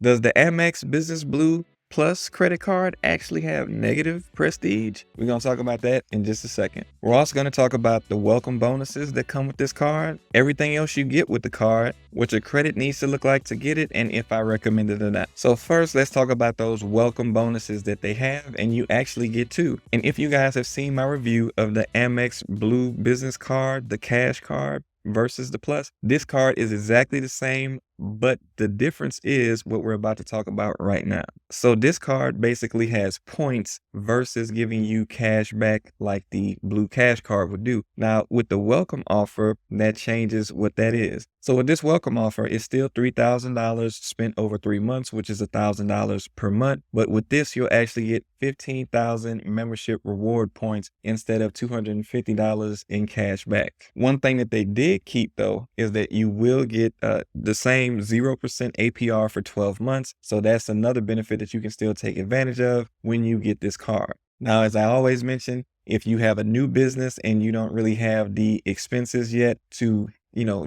Does the Amex Business Blue Plus credit card actually have negative prestige? We're going to talk about that in just a second. We're also going to talk about the welcome bonuses that come with this card, everything else you get with the card, what your credit needs to look like to get it, and if I recommend it or not. So first, let's talk about those welcome bonuses that they have and you actually get too. And if you guys have seen my review of the Amex Blue Business Card, the cash card, versus the plus, this card is exactly the same, but the difference is what we're about to talk about right now. So this card basically has points versus giving you cash back like the blue cash card would do. Now with the welcome offer, that changes what that is. So with this welcome offer, it's still $3,000 spent over 3 months, which is $1,000 per month. But with this, you'll actually get 15,000 membership reward points instead of $250 in cash back. One thing that they did keep though is that you will get the same 0% APR for 12 months. So that's another benefit that you can still take advantage of when you get this card. Now, as I always mention, if you have a new business and you don't really have the expenses yet to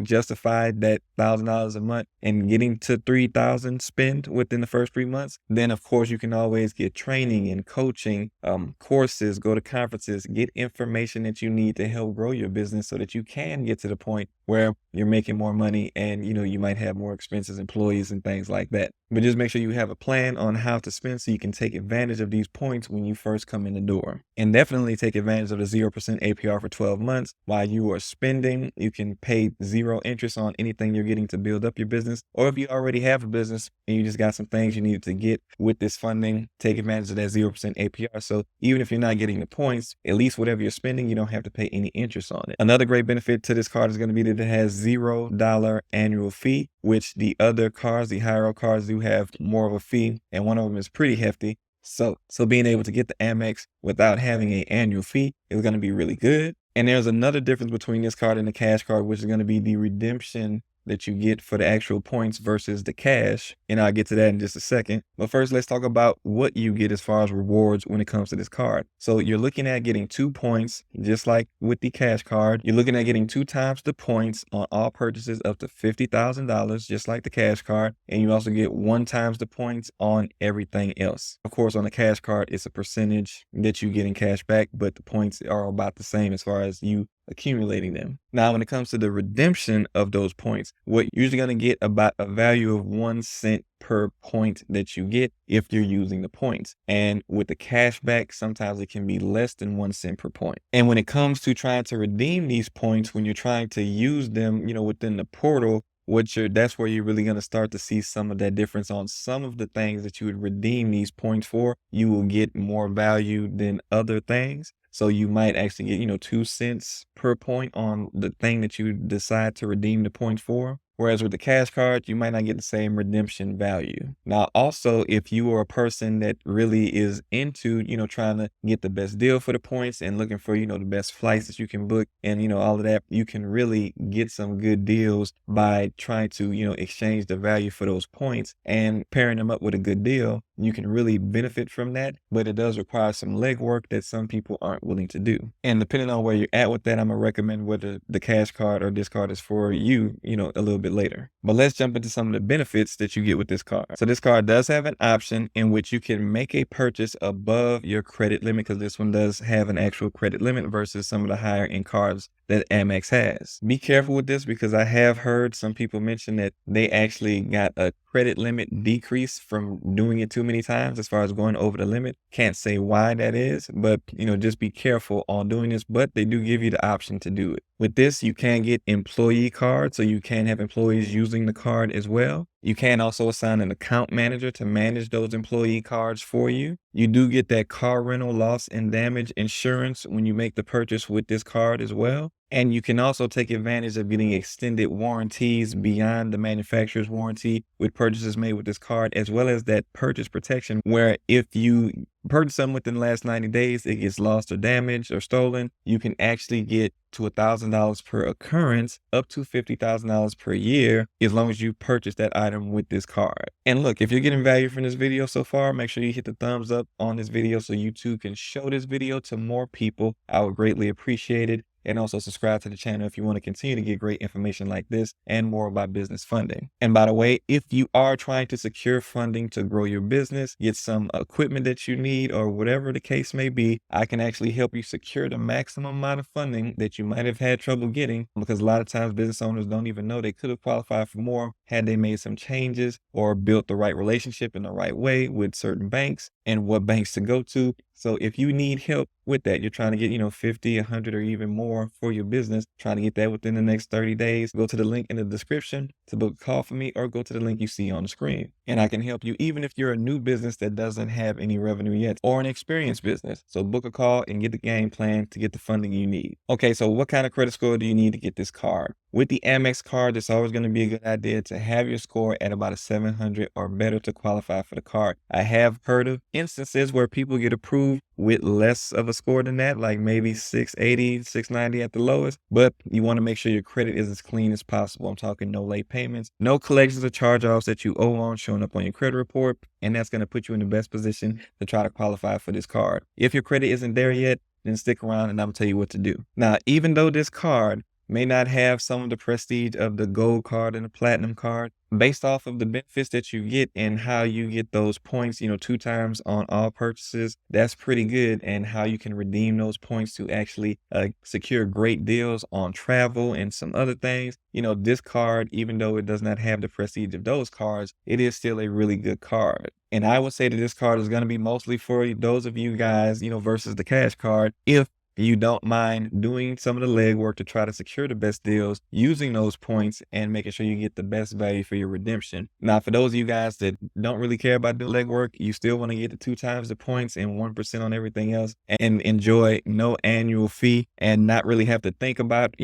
justify that $1,000 a month and getting to 3,000 spend within the first 3 months, then of course you can always get training and coaching, courses, go to conferences, get information that you need to help grow your business so that you can get to the point where you're making more money and you might have more expenses, employees and things like that. But just make sure you have a plan on how to spend so you can take advantage of these points when you first come in the door. And definitely take advantage of the 0% APR for 12 months. While you are spending, you can pay 0 interest on anything you're getting to build up your business. Or if you already have a business and you just got some things you need to get with this funding, take advantage of that 0% APR. So even if you're not getting the points, at least whatever you're spending, you don't have to pay any interest on it. Another great benefit to this card is going to be that it has $0 annual fee, which the other cards, the higher cards, do have more of a fee, and one of them is pretty hefty. So being able to get the Amex without having an annual fee is going to be really good. And there's another difference between this card and the cash card, which is going to be the redemption that you get for the actual points versus the cash. And I'll get to that in just a second. But first, let's talk about what you get as far as rewards when it comes to this card. So you're looking at getting 2 points, just like with the cash card. You're looking at getting 2 times the points on all purchases up to $50,000, just like the cash card. And you also get 1 times the points on everything else. Of course, on the cash card, it's a percentage that you get in cash back, but the points are about the same as far as you accumulating them. Now, when it comes to the redemption of those points, what you're usually going to get about a value of 1 cent per point that you get if you're using the points. And with the cash back, sometimes it can be less than 1 cent per point. And when it comes to trying to redeem these points, when you're trying to use them, within the portal, that's where you're really going to start to see some of that difference on some of the things that you would redeem these points for. You will get more value than other things. So you might actually get, 2 cents per point on the thing that you decide to redeem the points for. Whereas with the cash card, you might not get the same redemption value. Now, also, if you are a person that really is into, trying to get the best deal for the points and looking for, the best flights that you can book and, all of that, you can really get some good deals by trying to, exchange the value for those points and pairing them up with a good deal. You can really benefit from that, but it does require some legwork that some people aren't willing to do. And depending on where you're at with that, I'm going to recommend whether the cash card or this card is for you, a little bit later. But let's jump into some of the benefits that you get with this card. So this card does have an option in which you can make a purchase above your credit limit, because this one does have an actual credit limit versus some of the higher end cards that Amex has. Be careful with this, because I have heard some people mention that they actually got a credit limit decrease from doing it too many times as far as going over the limit. Can't say why that is, but just be careful on doing this, but they do give you the option to do it. With this, you can get employee cards, so you can have employees using the card as well. You can also assign an account manager to manage those employee cards for you. You do get that car rental loss and damage insurance when you make the purchase with this card as well. And you can also take advantage of getting extended warranties beyond the manufacturer's warranty with purchases made with this card, as well as that purchase protection, where if you purchase something within the last 90 days, it gets lost or damaged or stolen, you can actually get to $1,000 per occurrence, up to $50,000 per year, as long as you purchase that item with this card. And look, if you're getting value from this video so far, make sure you hit the thumbs up on this video so you too can show this video to more people. I would greatly appreciate it. and also subscribe to the channel if you want to continue to get great information like this and more about business funding. And by the way, if you are trying to secure funding to grow your business, get some equipment that you need, or whatever the case may be, I can actually help you secure the maximum amount of funding that you might have had trouble getting, because a lot of times business owners don't even know they could have qualified for more had they made some changes or built the right relationship in the right way with certain banks and what banks to go to. So if you need help with that, you're trying to get, 50, 100, or even more for your business, trying to get that within the next 30 days, go to the link in the description to book a call for me, or go to the link you see on the screen. And I can help you even if you're a new business that doesn't have any revenue yet, or an experienced business. So book a call and get the game plan to get the funding you need. Okay, so what kind of credit score do you need to get this card? With the Amex card, it's always going to be a good idea to have your score at about a 700 or better to qualify for the card. I have heard of instances where people get approved with less of a score than that, like maybe 680, 690 at the lowest, but you want to make sure your credit is as clean as possible. I'm talking no late payments, no collections or charge-offs that you owe on showing up on your credit report, and that's going to put you in the best position to try to qualify for this card. If your credit isn't there yet, then stick around and I'm going to tell you what to do. Now, even though this card may not have some of the prestige of the gold card and the platinum card, based off of the benefits that you get and how you get those points, 2 times on all purchases, that's pretty good. And how you can redeem those points to actually secure great deals on travel and some other things. This card, even though it does not have the prestige of those cards, it is still a really good card. And I would say that this card is going to be mostly for those of you guys, versus the cash card, if you don't mind doing some of the legwork to try to secure the best deals, using those points and making sure you get the best value for your redemption. Now, for those of you guys that don't really care about doing legwork, you still want to get the 2 times the points and 1% on everything else, and enjoy no annual fee and not really have to think about,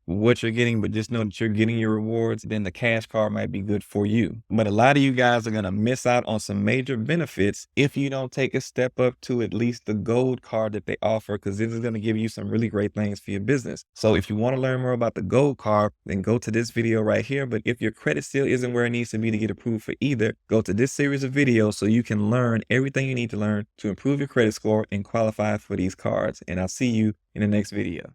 what you're getting, but just know that you're getting your rewards, then the cash card might be good for you. But a lot of you guys are going to miss out on some major benefits if you don't take a step up to at least the gold card that they offer, because this is going to give you some really great things for your business. So if you want to learn more about the gold card, then go to this video right here. But if your credit still isn't where it needs to be to get approved for either, go to this series of videos so you can learn everything you need to learn to improve your credit score and qualify for these cards. And I'll see you in the next video.